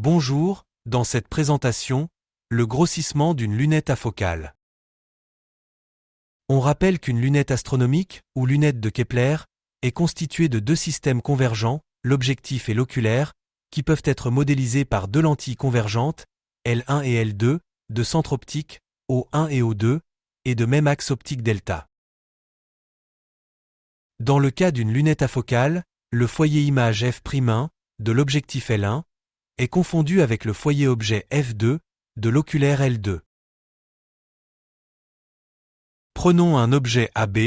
Bonjour, dans cette présentation, le grossissement d'une lunette afocale. On rappelle qu'une lunette astronomique, ou lunette de Kepler, est constituée de deux systèmes convergents, l'objectif et l'oculaire, qui peuvent être modélisés par deux lentilles convergentes, L1 et L2, de centre optique, O1 et O2, et de même axe optique delta. Dans le cas d'une lunette afocale, le foyer image f'1 de l'objectif L1 est confondu avec le foyer objet f2 de l'oculaire L2. Prenons un objet AB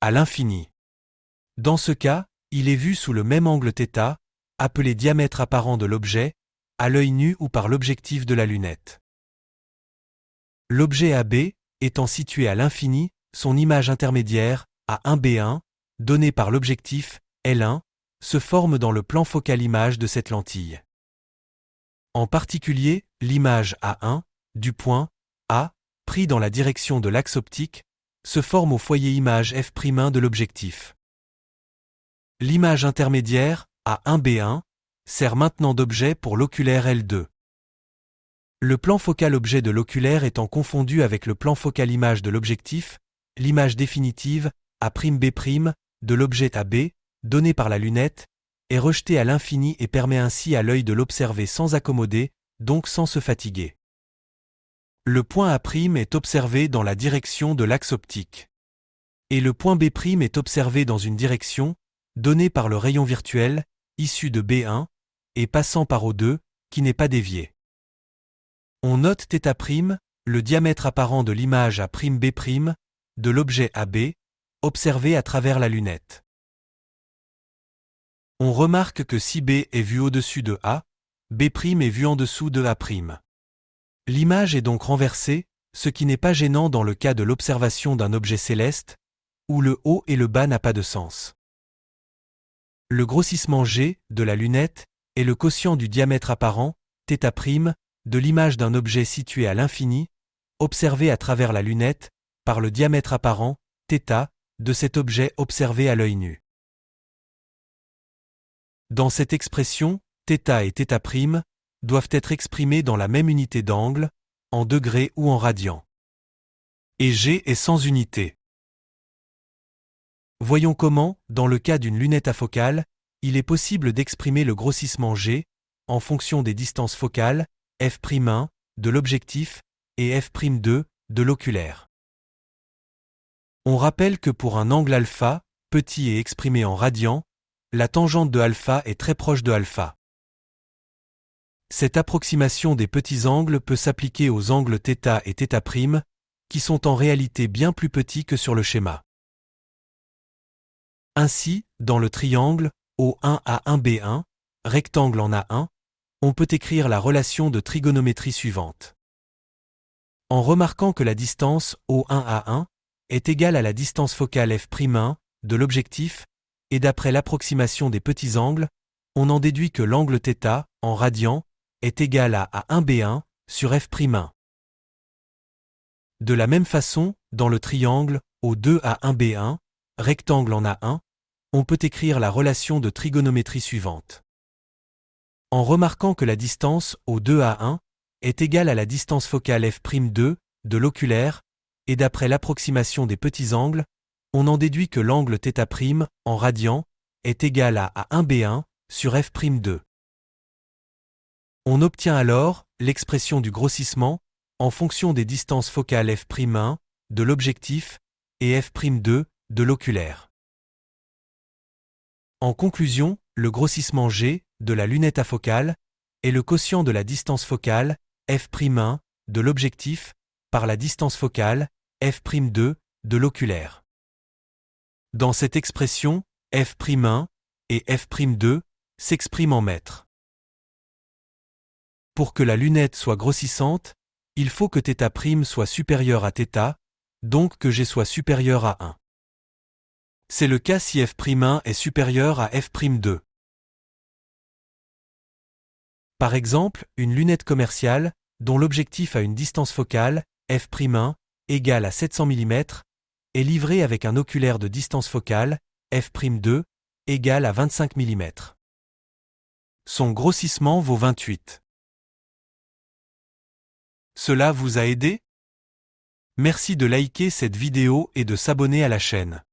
à l'infini. Dans ce cas, il est vu sous le même angle θ, appelé diamètre apparent de l'objet, à l'œil nu ou par l'objectif de la lunette. L'objet AB, étant situé à l'infini, son image intermédiaire, à 1b1, donnée par l'objectif L1, se forme dans le plan focal image de cette lentille. En particulier, l'image A1, du point A, pris dans la direction de l'axe optique, se forme au foyer image f'1 de l'objectif. L'image intermédiaire, A1b1, sert maintenant d'objet pour l'oculaire L2. Le plan focal objet de l'oculaire étant confondu avec le plan focal image de l'objectif, l'image définitive, A'b', de l'objet AB, donnée par la lunette, est rejetée à l'infini et permet ainsi à l'œil de l'observer sans accommoder, donc sans se fatiguer. Le point A' est observé dans la direction de l'axe optique. Et le point B' est observé dans une direction, donnée par le rayon virtuel, issu de B1, et passant par O2, qui n'est pas dévié. On note θ', le diamètre apparent de l'image A'B', de l'objet AB, observé à travers la lunette. On remarque que si B est vu au-dessus de A, B' est vu en dessous de A'. L'image est donc renversée, ce qui n'est pas gênant dans le cas de l'observation d'un objet céleste, où le haut et le bas n'a pas de sens. Le grossissement G de la lunette est le quotient du diamètre apparent, θ', de l'image d'un objet situé à l'infini, observé à travers la lunette, par le diamètre apparent, θ, de cet objet observé à l'œil nu. Dans cette expression, θ et θ' doivent être exprimés dans la même unité d'angle, en degrés ou en radians. Et G est sans unité. Voyons comment, dans le cas d'une lunette afocale, il est possible d'exprimer le grossissement G, en fonction des distances focales, f'1, de l'objectif, et f'2, de l'oculaire. On rappelle que pour un angle alpha, petit et exprimé en radians, la tangente de alpha est très proche de alpha. Cette approximation des petits angles peut s'appliquer aux angles θ et θ', qui sont en réalité bien plus petits que sur le schéma. Ainsi, dans le triangle O1A1B1, rectangle en A1, on peut écrire la relation de trigonométrie suivante. En remarquant que la distance O1A1 est égale à la distance focale f'1 de l'objectif, et d'après l'approximation des petits angles, on en déduit que l'angle θ, en radians, est égal à A1b1 sur f'1. De la même façon, dans le triangle O2A1b1, rectangle en A1, on peut écrire la relation de trigonométrie suivante. En remarquant que la distance O2A1 est égale à la distance focale f'2 de l'oculaire, et d'après l'approximation des petits angles, on en déduit que l'angle θ', en radians, est égal à A1b1 sur f'2. On obtient alors l'expression du grossissement en fonction des distances focales f'1 de l'objectif et f'2 de l'oculaire. En conclusion, le grossissement G de la lunette afocale est le quotient de la distance focale f'1 de l'objectif par la distance focale f'2 de l'oculaire. Dans cette expression, f'1 et f'2 s'expriment en mètres. Pour que la lunette soit grossissante, il faut que θ' soit supérieur à θ, donc que G soit supérieur à 1. C'est le cas si f'1 est supérieur à f'2. Par exemple, une lunette commerciale, dont l'objectif a une distance focale, f'1, égale à 700 mm, est livrée avec un oculaire de distance focale, f'2, égal à 25 mm. Son grossissement vaut 28. Cela vous a aidé? Merci de liker cette vidéo et de s'abonner à la chaîne.